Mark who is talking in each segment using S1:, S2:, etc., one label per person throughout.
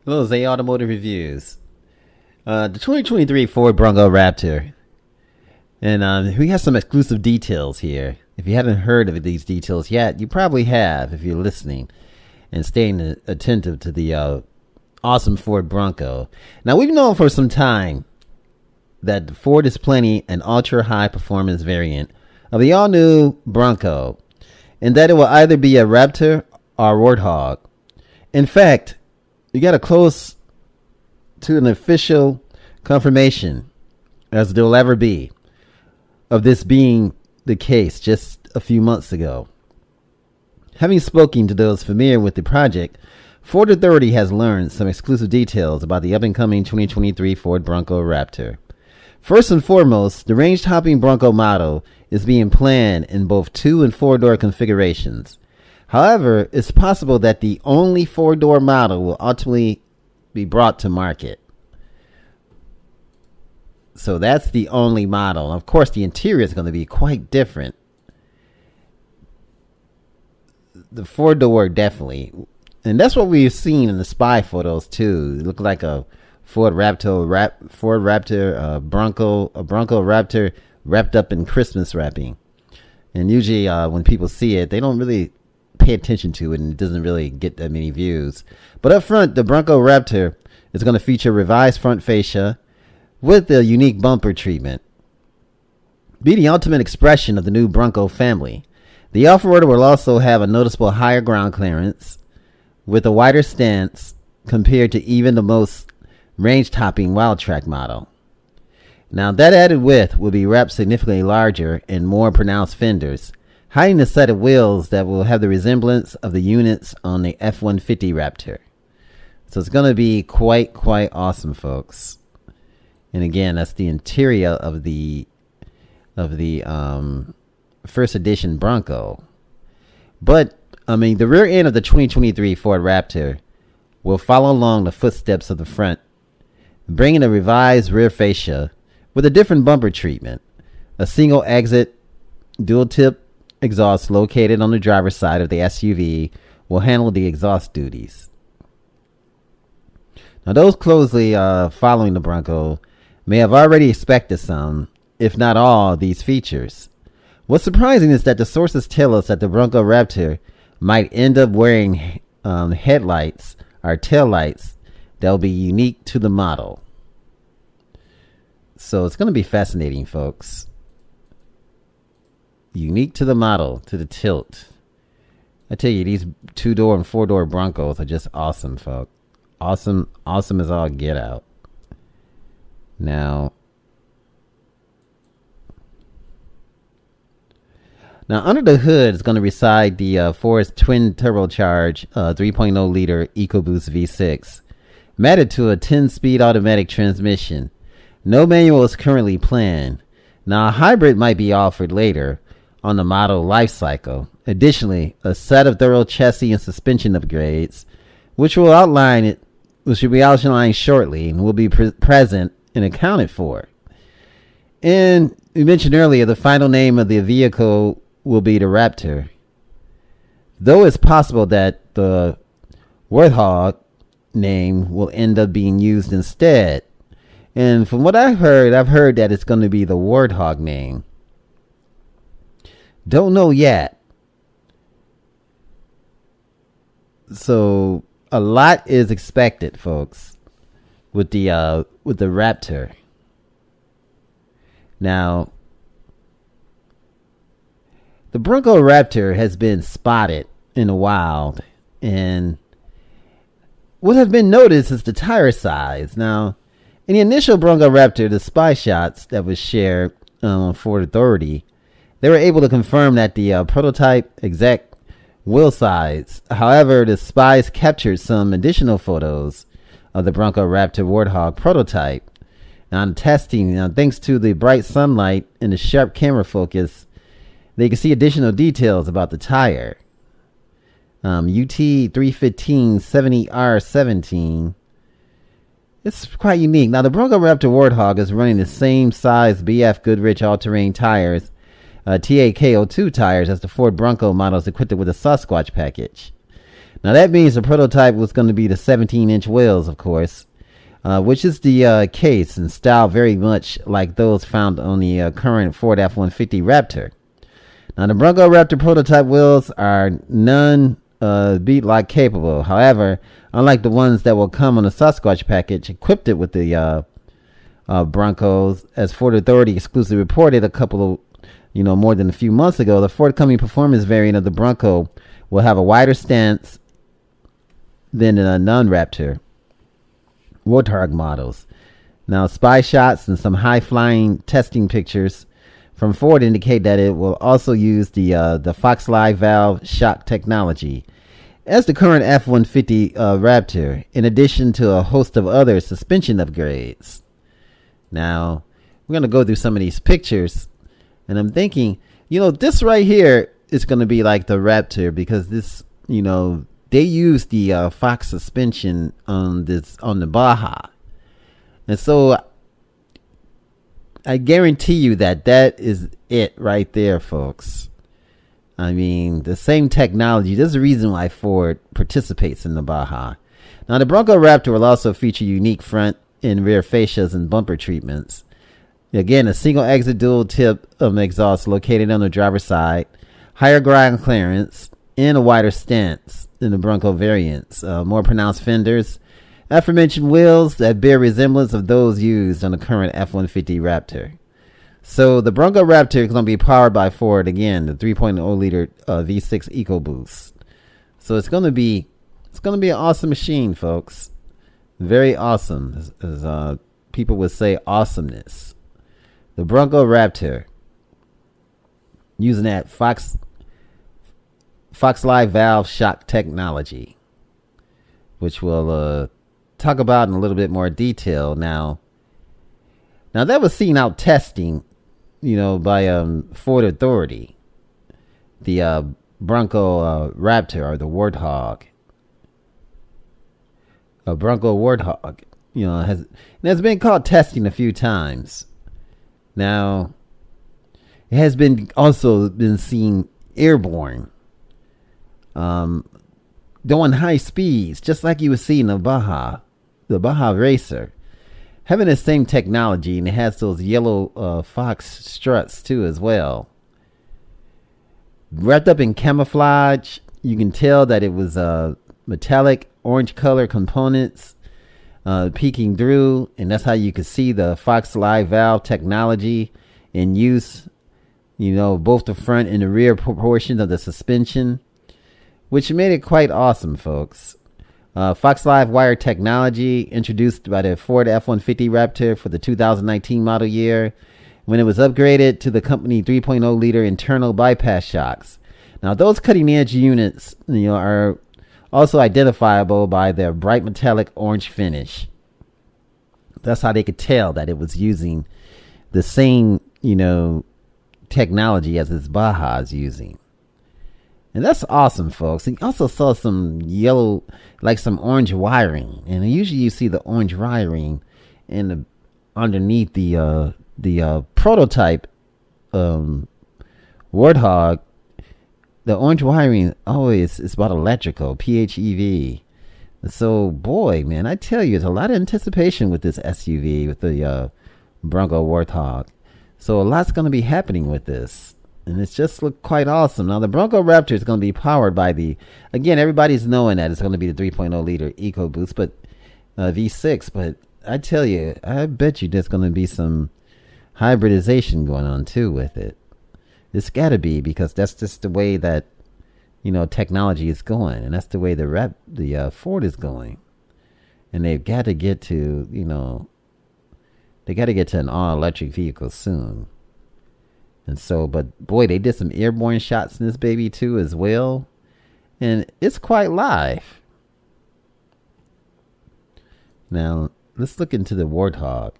S1: Hello, Zay Automotive Reviews. The 2023 Ford Bronco Raptor. And we have some exclusive details here. If you haven't heard of these details yet, you probably have if you're listening and staying attentive to the awesome Ford Bronco. Now, we've known for some time that Ford is planning an ultra-high performance variant of the all-new Bronco, and that it will either be a Raptor or Warthog. In fact, we got close to an official confirmation, as there'll ever be, of this being the case just a few months ago. Having spoken to those familiar with the project, Ford Authority has learned some exclusive details about the up-and-coming 2023 Ford Bronco Raptor. First and foremost, the range-topping Bronco model is being planned in both 2- and 4-door configurations. However, it's possible that the only 4-door model will ultimately be brought to market. So that's the only model. Of course, the interior is going to be quite different. The 4-door definitely. And that's what we've seen in the spy photos too. It looked like a Ford Raptor, Bronco Raptor wrapped up in Christmas wrapping. And usually when people see it, they don't really pay attention to it, and it doesn't really get that many views. But up front, the Bronco Raptor is going to feature revised front fascia with a unique bumper treatment. Be the ultimate expression of the new Bronco family. The off-roader will also have a noticeable higher ground clearance with a wider stance compared to even the most range-topping Wildtrak model. Now, that added width will be wrapped significantly larger and more pronounced fenders, hiding a set of wheels that will have the resemblance of the units on the F-150 Raptor. So it's going to be quite awesome, folks. And again, that's the interior of the first edition Bronco. But I mean, the rear end of the 2023 Ford Raptor will follow along the footsteps of the front, bringing a revised rear fascia with a different bumper treatment. A single exit dual tip exhaust located on the driver's side of the SUV will handle the exhaust duties. Now, those closely following the Bronco may have already expected some, if not all, these features. What's surprising is that the sources tell us that the Bronco Raptor might end up wearing headlights or taillights that will be unique to the model. So it's going to be fascinating, folks. Unique to the model, to the tilt. I tell you, these 2-door and 4-door Broncos are just awesome, folks. Awesome as all get out. Now, under the hood is going to reside the Ford's twin turbocharged 3.0 liter EcoBoost V6, matted to a 10-speed automatic transmission. No manual is currently planned. Now, a hybrid might be offered later on the model life cycle. Additionally, a set of thorough chassis and suspension upgrades, which will be outlined shortly and will be present and accounted for. And we mentioned earlier, the final name of the vehicle will be the Raptor, though it's possible that the Warthog name will end up being used instead. And from what I've heard that it's going to be the Warthog name. Don't know yet. So a lot is expected, folks, with the Raptor. Now, the Bronco Raptor has been spotted in the wild, and what has been noticed is the tire size. Now, in the initial Bronco Raptor, the spy shots that was shared on Ford Authority, they were able to confirm that the prototype exact wheel size. However, the spies captured some additional photos of the Bronco Raptor Warthog prototype. And on testing, thanks to the bright sunlight and the sharp camera focus, they can see additional details about the tire. UT 315 70R17. It's quite unique. Now, the Bronco Raptor Warthog is running the same size BF Goodrich all-terrain tires, TAKO2 tires, as the Ford Bronco model is equipped with a Sasquatch package. Now that means the prototype was going to be the 17-inch wheels, of course, which is the case and style very much like those found on the current Ford F-150 Raptor. Now the Bronco Raptor prototype wheels are beat-like capable. However, unlike the ones that will come on the Sasquatch package equipped it with the Broncos, as Ford Authority exclusively reported a couple of, more than a few months ago, the forthcoming performance variant of the Bronco will have a wider stance than the non-Raptor Warthog models. Now, spy shots and some high-flying testing pictures from Ford indicate that it will also use the Fox Live valve shock technology as the current F-150 Raptor, in addition to a host of other suspension upgrades. Now, we're going to go through some of these pictures, and I'm thinking, this right here is going to be like the Raptor, because this, they use the Fox suspension on the Baja. And so I guarantee you that is it right there, folks. I mean, the same technology. There's a reason why Ford participates in the Baja. Now, the Bronco Raptor will also feature unique front and rear fascias and bumper treatments. Again, a single exit dual tip exhaust located on the driver's side, higher ground clearance, and a wider stance than the Bronco variants. More pronounced fenders, aforementioned wheels that bear resemblance of those used on the current F-150 Raptor. So the Bronco Raptor is going to be powered by Ford, again, the 3.0 liter V6 EcoBoost. So it's going to be an awesome machine, folks. Very awesome, as people would say, awesomeness. The Bronco Raptor, using that Fox Live valve shock technology, which we'll talk about in a little bit more detail. Now that was seen out testing, by Ford Authority, the Bronco Raptor, or the Warthog. A Bronco Warthog, has been called testing a few times. Now, it has also been seen airborne, doing high speeds, just like you would see in the Baja Racer, having the same technology, and it has those yellow Fox struts too as well. Wrapped up in camouflage, you can tell that it was metallic orange color components peeking through, and that's how you could see the Fox Live valve technology in use, both the front and the rear portions of the suspension, which made it quite awesome, folks. Fox Live wire technology introduced by the Ford F-150 Raptor for the 2019 model year, when it was upgraded to the company 3.0 liter internal bypass shocks. Now, those cutting edge units, are also identifiable by their bright metallic orange finish. That's how they could tell that it was using the same, technology as its Baja is using. And that's awesome, folks. And you also saw some yellow, like some orange wiring. And usually you see the orange wiring underneath the prototype Warthog. The orange wiring always is about electrical, PHEV. So, boy, man, I tell you, there's a lot of anticipation with this SUV, with the Bronco Warthog. So a lot's going to be happening with this. And it's just looked quite awesome. Now, the Bronco Raptor is going to be powered by again, everybody's knowing that it's going to be the 3.0 liter EcoBoost, but V6. But I tell you, I bet you there's going to be some hybridization going on, too, with it. It's got to be, because that's just the way that, technology is going. And that's the way the Ford is going. And they've got to get to, an all-electric vehicle soon. And so, but boy, they did some airborne shots in this baby too as well. And it's quite live. Now, let's look into the Warthog.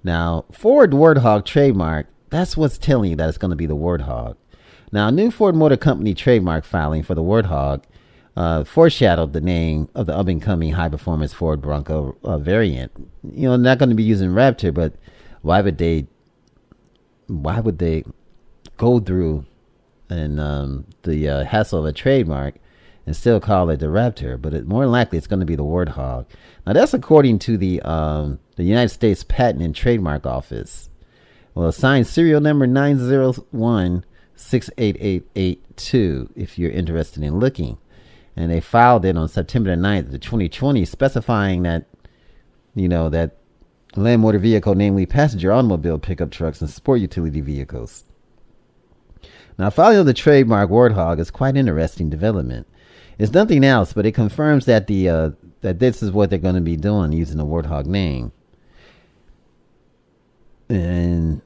S1: Now, Ford Warthog trademark, that's what's telling you that it's going to be the Warthog. Now, a new Ford Motor Company trademark filing for the Warthog foreshadowed the name of the up-and-coming high-performance Ford Bronco variant. Not going to be using Raptor, but why would they go through and the hassle of a trademark and still call it the Raptor, but more likely it's going to be the Warthog. Now that's according to the United States Patent and Trademark Office. Well, assigned serial number 901-68882 if you're interested in looking. And they filed it on September the 9th of 2020, specifying that, that land motor vehicle, namely passenger automobile, pickup trucks, and sport utility vehicles. Now, filing of the trademark Warthog is quite interesting development. It's nothing else, but it confirms that that this is what they're going to be doing using the Warthog name. And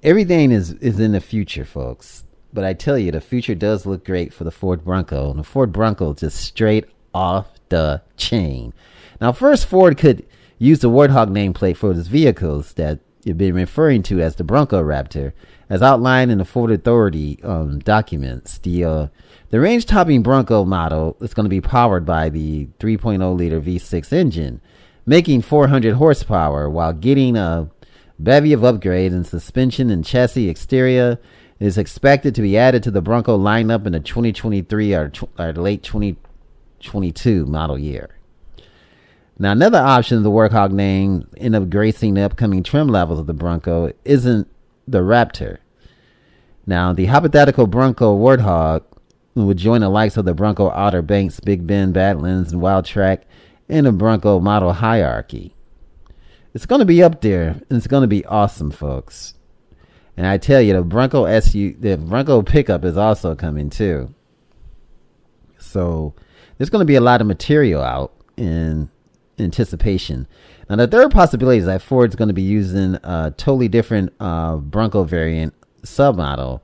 S1: everything is in the future, folks. But I tell you, the future does look great for the Ford Bronco. And the Ford Bronco is just straight off the chain. Now, first, Ford could use the Warthog nameplate for its vehicles that you've been referring to as the Bronco Raptor, as outlined in the Ford Authority documents. The range-topping Bronco model is going to be powered by the 3.0-liter V6 engine, making 400 horsepower, while getting a bevy of upgrades in suspension and chassis exterior is expected to be added to the Bronco lineup in the 2023 or late 2022 model year. Now, another option of the Warthog name in up gracing the upcoming trim levels of the Bronco isn't the Raptor. Now, the hypothetical Bronco Warthog would join the likes of the Bronco Outer Banks, Big Bend, Badlands, and Wildtrak in the Bronco model hierarchy. It's going to be up there, and it's going to be awesome, folks. And I tell you, the Bronco pickup is also coming too. So there's going to be a lot of material out in anticipation. Now, the third possibility is that Ford's going to be using a totally different Bronco variant submodel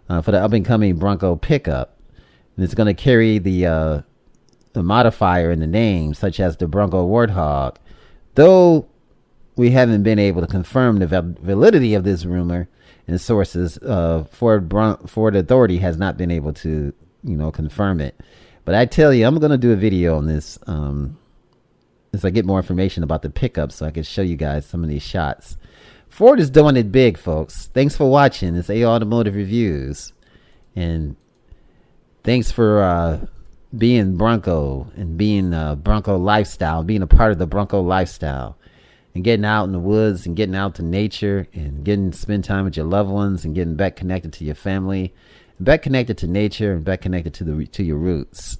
S1: for the up-and-coming Bronco pickup. And it's going to carry the modifier in the name, such as the Bronco Warthog. Though we haven't been able to confirm the validity of this rumor and sources, Ford Authority has not been able to, confirm it. But I tell you, I'm going to do a video on this as I get more information about the pickup, so I can show you guys some of these shots. Ford is doing it big, folks. Thanks for watching. It's A Automotive Reviews, and thanks for being Bronco and being Bronco lifestyle, being a part of the Bronco lifestyle, and getting out in the woods and getting out to nature and getting to spend time with your loved ones and getting back connected to your family, back connected to nature, and back connected to your roots.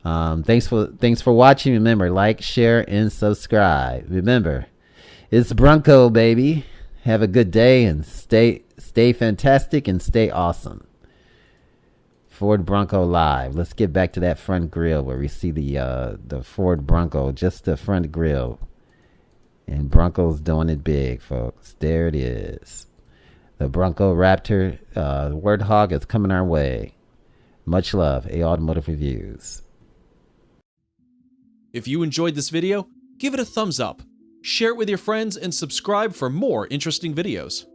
S1: Thanks for watching. Remember, like, share, and subscribe. Remember, it's Bronco, baby. Have a good day and stay fantastic and stay awesome. Ford Bronco live. Let's get back to that front grille where we see the Ford Bronco, just the front grille. And Bronco's doing it big, folks. There it is. The Bronco Raptor Warthog is coming our way. Much love. A Automotive Reviews.
S2: If you enjoyed this video, give it a thumbs up, share it with your friends, and subscribe for more interesting videos.